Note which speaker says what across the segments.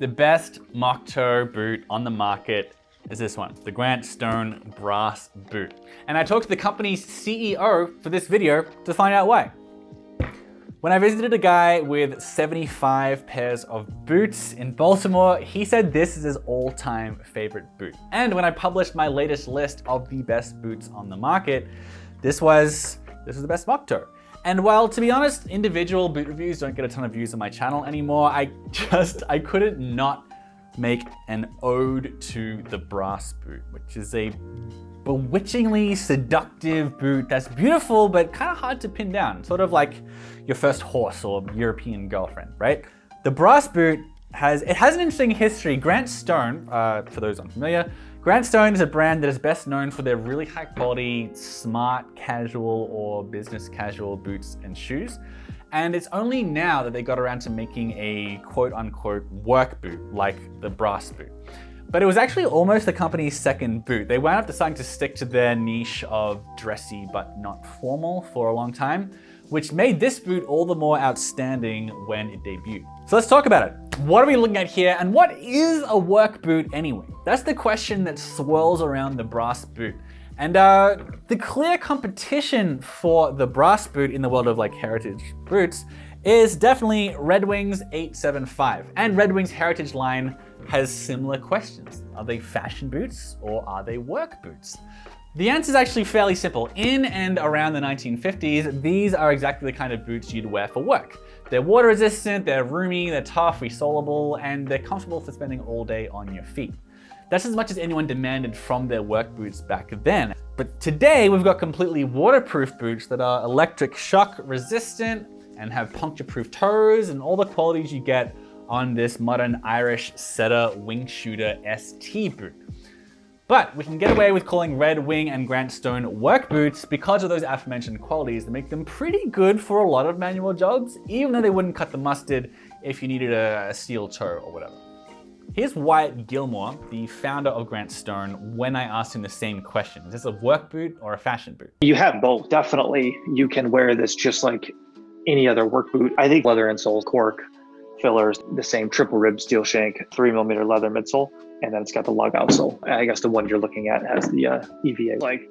Speaker 1: the best mock toe boot on the market is this one, the Grant Stone brass boot. And I talked to the company's CEO for this video to find out why. When I visited a guy with 75 pairs of boots in Baltimore, he said this is his all-time favorite boot. And when I published my latest list of the best boots on the market, this was the best mock toe. And while, to be honest, individual boot reviews don't get a ton of views on my channel anymore, I couldn't not make an ode to the brass boot, which is a bewitchingly seductive boot that's beautiful, but kind of hard to pin down. Sort of like your first horse or European girlfriend, right? The brass boot has an interesting history. Grant Stone, for those unfamiliar, Grant Stone is a brand that is best known for their really high quality, smart, casual or business casual boots and shoes. And it's only now that they got around to making a quote unquote work boot like the brass boot. But it was actually almost the company's second boot. They wound up deciding to stick to their niche of dressy but not formal for a long time, which made this boot all the more outstanding when it debuted. So let's talk about it. What are we looking at here, and what is a work boot anyway? That's the question that swirls around the brass boot. And the clear competition for the brass boot in the world of like heritage boots is definitely Red Wing's 875. And Red Wing's heritage line has similar questions. Are they fashion boots or are they work boots? The answer is actually fairly simple. In and around the 1950s, these are exactly the kind of boots you'd wear for work. They're water resistant, they're roomy, they're tough, resolable, and they're comfortable for spending all day on your feet. That's as much as anyone demanded from their work boots back then. But today, we've got completely waterproof boots that are electric shock resistant and have puncture-proof toes and all the qualities you get on this modern Irish setter wing shooter ST boot. But we can get away with calling Red Wing and Grant Stone work boots because of those aforementioned qualities that make them pretty good for a lot of manual jobs, even though they wouldn't cut the mustard if you needed a steel toe or whatever. Here's Wyatt Gilmore, the founder of Grant Stone, when I asked him the same question. Is this a work boot or a fashion boot?
Speaker 2: You have both. Definitely, you can wear this just like any other work boot. I think leather insoles, cork, fillers, the same triple rib steel shank, 3mm leather midsole, and then it's got the lug outsole. I guess the one you're looking at has the EVA. Like,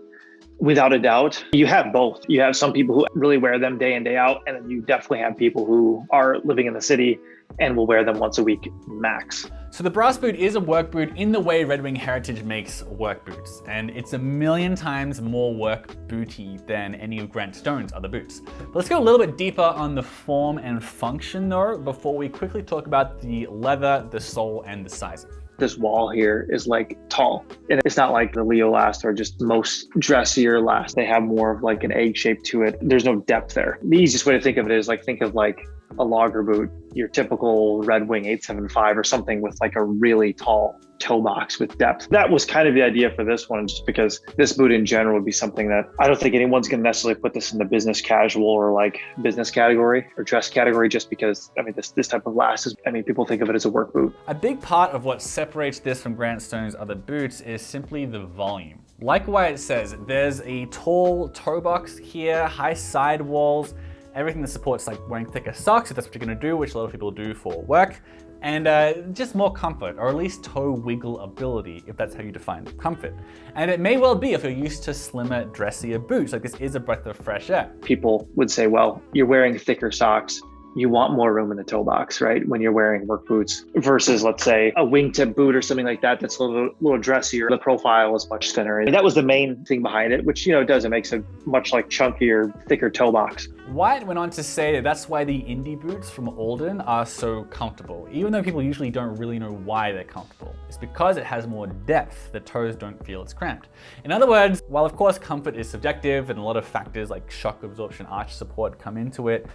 Speaker 2: without a doubt, you have both. You have some people who really wear them day in, day out, and then you definitely have people who are living in the city and will wear them once a week max.
Speaker 1: So the brass boot is a work boot in the way Red Wing Heritage makes work boots, and it's a million times more work booty than any of Grant Stone's other boots. But let's go a little bit deeper on the form and function though, before we quickly talk about the leather, the sole, and the sizing.
Speaker 2: This wall here is like tall, and it's not like the Leo last or just most dressier last. They have more of like an egg shape to it. There's no depth there. The easiest way to think of it is like, think of like a logger boot, your typical Red Wing 875 or something with like a really tall toe box with depth. That was kind of the idea for this one, just because this boot in general would be something that I don't think anyone's going to necessarily put this in the business casual or like business category or dress category, just because, I mean, this type of last is, I mean, people think of it as a work boot.
Speaker 1: A big part of what separates this from Grant Stone's other boots is simply the volume. Like Wyatt says, there's a tall toe box here, high side walls, everything that supports like wearing thicker socks if that's what you're gonna do, which a lot of people do for work, and just more comfort, or at least toe wiggle ability, if that's how you define comfort. And it may well be if you're used to slimmer, dressier boots, like this is a breath of fresh air.
Speaker 2: People would say, well, you're wearing thicker socks, you want more room in the toe box, right? When you're wearing work boots versus, let's say, a wingtip boot or something like that, that's a little dressier. The profile is much thinner. And that was the main thing behind it, which, you know, it makes a much like chunkier, thicker toe box.
Speaker 1: Wyatt went on to say that that's why the indie boots from Alden are so comfortable, even though people usually don't really know why they're comfortable. It's because it has more depth, the toes don't feel as cramped. In other words, while of course comfort is subjective and a lot of factors like shock absorption, arch support come into it,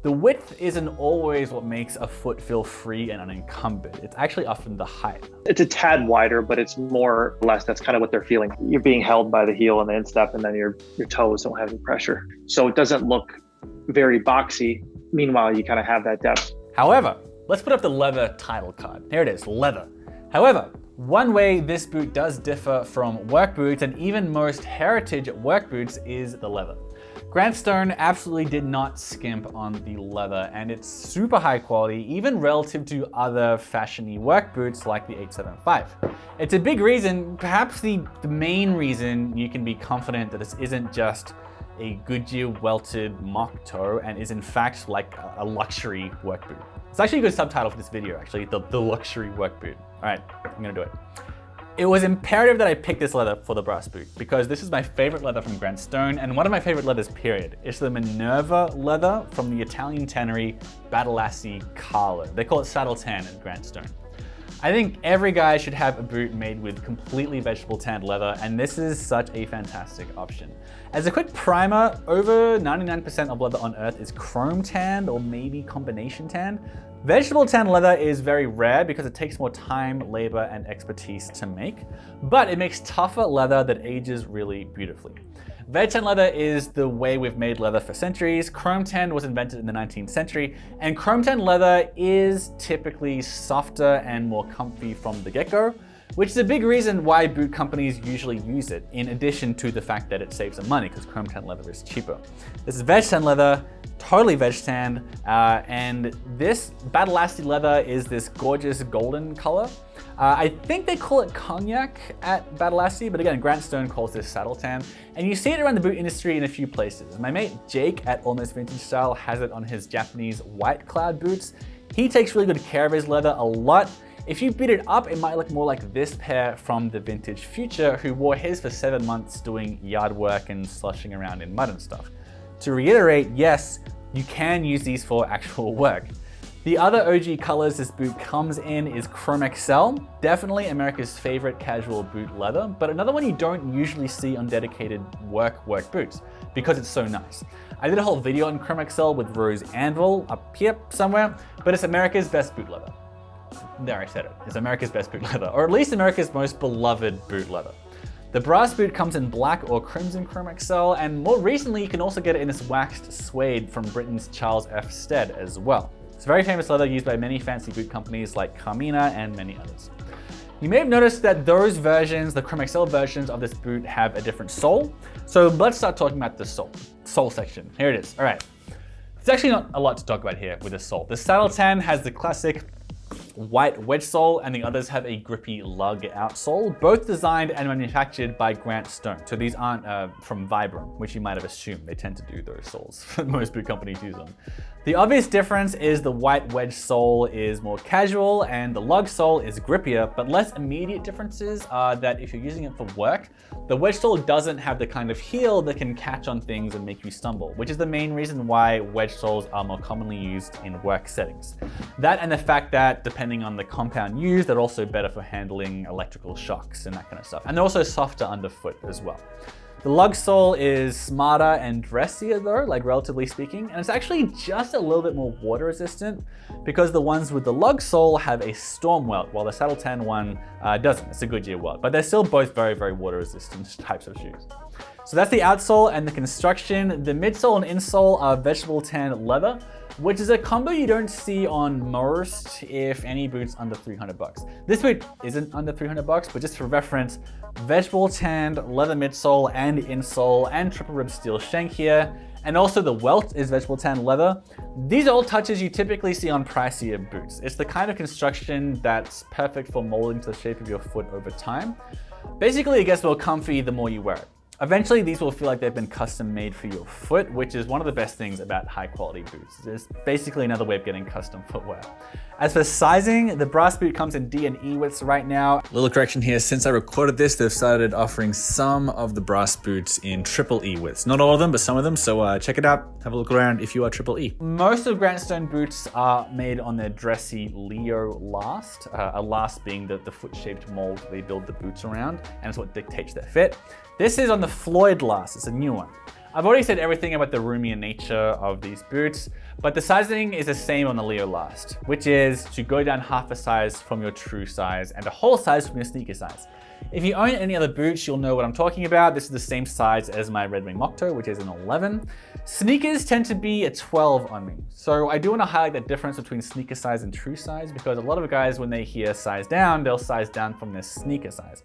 Speaker 1: the width isn't always what makes a foot feel free and unencumbered. It's actually often the height.
Speaker 2: It's a tad wider, but it's more or less, that's kind of what they're feeling. You're being held by the heel and the instep, and then your toes don't have any pressure. So it doesn't look very boxy. Meanwhile, you kind of have that depth.
Speaker 1: However, let's put up the leather title card. Here it is, leather. However, one way this boot does differ from work boots and even most heritage work boots is the leather. Grant Stone absolutely did not skimp on the leather, and it's super high quality, even relative to other fashiony work boots like the 875. It's a big reason, perhaps the main reason you can be confident that this isn't just a Goodyear welted mock toe and is in fact like a luxury work boot. It's actually a good subtitle for this video, actually, the luxury work boot. All right, I'm gonna do it. It was imperative that I pick this leather for the brass boot because this is my favorite leather from Grant Stone and one of my favorite leathers, period. It's the Minerva leather from the Italian tannery Battalassi Carlo. They call it saddle tan at Grant Stone. I think every guy should have a boot made with completely vegetable tanned leather, and this is such a fantastic option. As a quick primer, over 99% of leather on earth is chrome tanned or maybe combination tanned. Vegetable tanned leather is very rare because it takes more time, labor, and expertise to make, but it makes tougher leather that ages really beautifully. Veg tan leather is the way we've made leather for centuries. Chrome tan was invented in the 19th century, and chrome tan leather is typically softer and more comfy from the get-go, which is a big reason why boot companies usually use it, in addition to the fact that it saves them money because chrome tan leather is cheaper. This is veg tan leather, totally veg tan, and this Battalassi leather is this gorgeous golden color. I think they call it cognac at Battalassi, but again, Grant Stone calls this saddle tan. And you see it around the boot industry in a few places. My mate Jake at Almost Vintage Style has it on his Japanese white cloud boots. He takes really good care of his leather a lot. If you beat it up, it might look more like this pair from the Vintage Future, who wore his for 7 months doing yard work and sloshing around in mud and stuff. To reiterate, yes, you can use these for actual work. The other OG colors this boot comes in is Chrome XL, definitely America's favorite casual boot leather, but another one you don't usually see on dedicated work boots because it's so nice. I did a whole video on Chrome XL with Rose Anvil up here somewhere, but it's America's best boot leather. There, I said it. It's America's best boot leather, or at least America's most beloved boot leather. The brass boot comes in black or crimson Chrome XL, and more recently you can also get it in this waxed suede from Britain's Charles F. Stead as well. It's a very famous leather used by many fancy boot companies like Carmina and many others. You may have noticed that those versions, the Chrome XL versions of this boot, have a different sole. So let's start talking about the sole section. Here it is. All right. There's actually not a lot to talk about here with the sole. The saddle tan has the classic white wedge sole, and the others have a grippy lug outsole, both designed and manufactured by Grant Stone. So these aren't from Vibram, which you might have assumed. They tend to do those soles. Most boot companies use them. The obvious difference is the white wedge sole is more casual and the lug sole is grippier, but less immediate differences are that if you're using it for work, the wedge sole doesn't have the kind of heel that can catch on things and make you stumble, which is the main reason why wedge soles are more commonly used in work settings. That and the fact that depending on the compound used, they're also better for handling electrical shocks and that kind of stuff. And they're also softer underfoot as well. The lug sole is smarter and dressier though, like relatively speaking, and it's actually just a little bit more water resistant because the ones with the lug sole have a storm welt, while the saddle tan one doesn't. It's a Goodyear welt, but they're still both very, very water resistant types of shoes. So that's the outsole and the construction. The midsole and insole are vegetable tan leather, which is a combo you don't see on most, if any, boots under 300 bucks. This boot isn't under 300 bucks, but just for reference, vegetable tanned leather midsole and insole and triple rib steel shank here. And also the welt is vegetable tan leather. These are all touches you typically see on pricier boots. It's the kind of construction that's perfect for molding to the shape of your foot over time. Basically, it gets more comfy the more you wear it. Eventually, these will feel like they've been custom made for your foot, which is one of the best things about high quality boots. It's basically another way of getting custom footwear. As for sizing, the brass boot comes in D and E widths right now. Little correction here, since I recorded this, they've started offering some of the brass boots in triple E widths. Not all of them, but some of them, so check it out, have a look around if you are triple E. Most of Grant Stone boots are made on their dressy Leo last, a last being the foot-shaped mold they build the boots around, and it's what dictates their fit. This is on the Floyd last, it's a new one. I've already said everything about the roomier nature of these boots, but the sizing is the same on the Leo last, which is to go down half a size from your true size and a whole size from your sneaker size. If you own any other boots, you'll know what I'm talking about. This is the same size as my Red Wing Moc Toe, which is an 11. Sneakers tend to be a 12 on me. So I do want to highlight the difference between sneaker size and true size, because a lot of guys, when they hear size down, they'll size down from their sneaker size.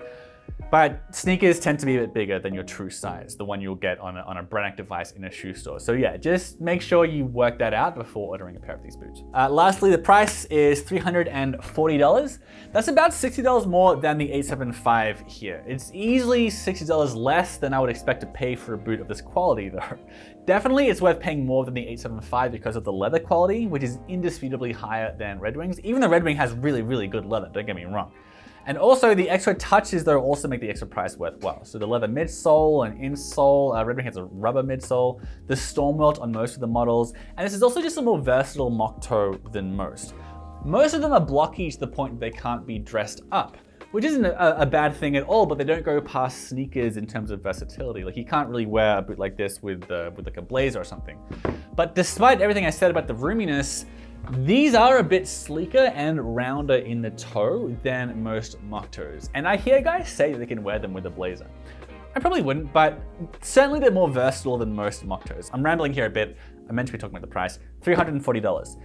Speaker 1: But sneakers tend to be a bit bigger than your true size, the one you'll get on a brand active device in a shoe store. So yeah, just make sure you work that out before ordering a pair of these boots. Lastly, the price is $340. That's about $60 more than the 875 here. It's easily $60 less than I would expect to pay for a boot of this quality though. Definitely it's worth paying more than the 875 because of the leather quality, which is indisputably higher than Red Wings. Even though Red Wing has really, really good leather, don't get me wrong. And also the extra touches though also make the extra price worthwhile. So the leather midsole and insole, Red Wing has a rubber midsole, the storm welt on most of the models, and this is also just a more versatile mock toe than most. Most of them are blocky to the point that they can't be dressed up, which isn't a bad thing at all, but they don't go past sneakers in terms of versatility. Like you can't really wear a boot like this with like a blazer or something. But despite everything I said about the roominess, these are a bit sleeker and rounder in the toe than most mock toes. And I hear guys say that they can wear them with a blazer. I probably wouldn't, but certainly they're more versatile than most mock toes. I'm rambling here a bit. I meant to be talking about the price. $340.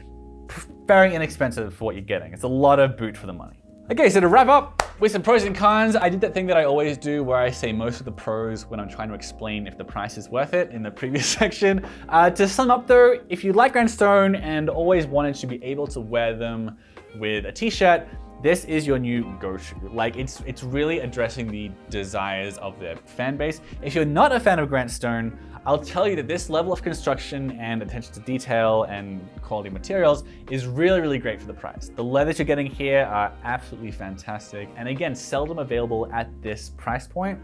Speaker 1: Very inexpensive for what you're getting. It's a lot of boot for the money. Okay, so to wrap up with some pros and cons, I did that thing that I always do where I say most of the pros when I'm trying to explain if the price is worth it in the previous section. To sum up though, if you like Grindstone and always wanted to be able to wear them with a t-shirt, this is your new go-to. Like it's really addressing the desires of their fan base. If you're not a fan of Grindstone, I'll tell you that this level of construction and attention to detail and quality materials is really, really great for the price. The leathers you're getting here are absolutely fantastic. And again, seldom available at this price point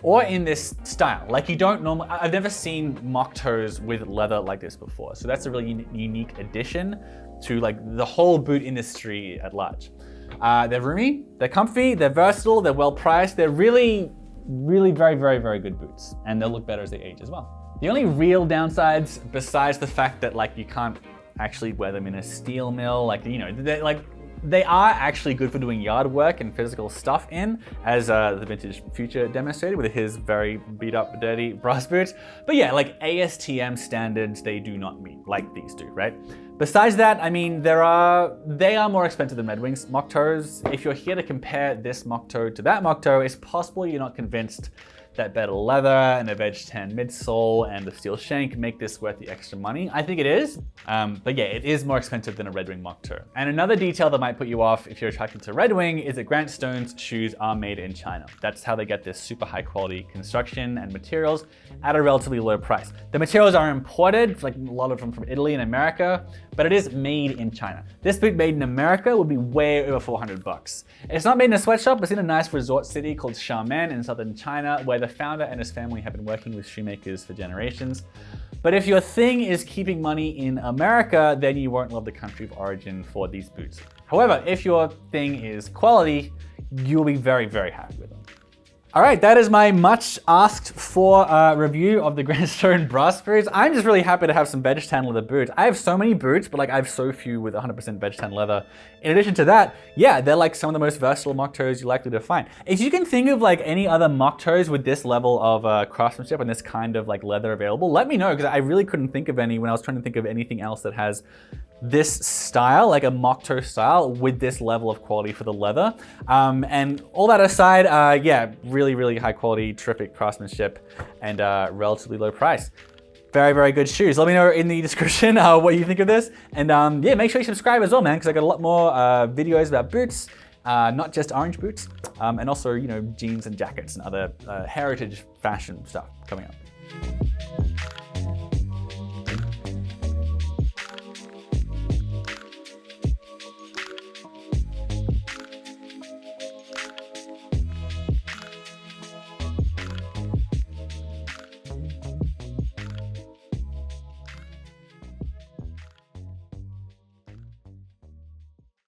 Speaker 1: or in this style. Like you don't normally, I've never seen mock toes with leather like this before. So that's a really unique addition to like the whole boot industry at large. They're roomy, they're comfy, they're versatile, they're well priced. They're really very, very, very good boots, and they'll look better as they age as well. The only real downsides, besides the fact that like you can't actually wear them in a steel mill, like you know, they are actually good for doing yard work and physical stuff in, as the Vintage Future demonstrated with his very beat up, dirty brass boots. But yeah, like ASTM standards, they do not meet like these do, right? Besides that, I mean, they are more expensive than Red Wings mock toes. If you're here to compare this mock toe to that mock toe, it's possible you're not convinced that better leather and a Veg 10 midsole and the steel shank make this worth the extra money. I think it is, but yeah, it is more expensive than a Red Wing mock toe. And another detail that might put you off if you're attracted to Red Wing is that Grindstone's shoes are made in China. That's how they get this super high quality construction and materials at a relatively low price. The materials are imported, like a lot of them from Italy and America, but it is made in China. This boot made in America would be way over 400 bucks. It's not made in a sweatshop, it's in a nice resort city called Xiamen in southern China, where the founder and his family have been working with shoemakers for generations. But if your thing is keeping money in America, then you won't love the country of origin for these boots. However, if your thing is quality, you'll be very, very happy with them. All right, that is my much asked for review of the Grindstone brass boots. I'm just really happy to have some veg tan leather boots. I have so many boots, but like I have so few with 100% veg tan leather. In addition to that, yeah, they're like some of the most versatile mock toes you're likely to find. If you can think of like any other mock toes with this level of craftsmanship and this kind of like leather available, let me know, because I really couldn't think of any when I was trying to think of anything else that has this style, like a mock toe style with this level of quality for the leather. And all that aside, yeah, really, really high quality, terrific craftsmanship and relatively low price. Very, very good shoes. Let me know in the description what you think of this. And yeah, make sure you subscribe as well, man, because I got a lot more videos about boots, not just orange boots, and also, you know, jeans and jackets and other heritage fashion stuff coming up.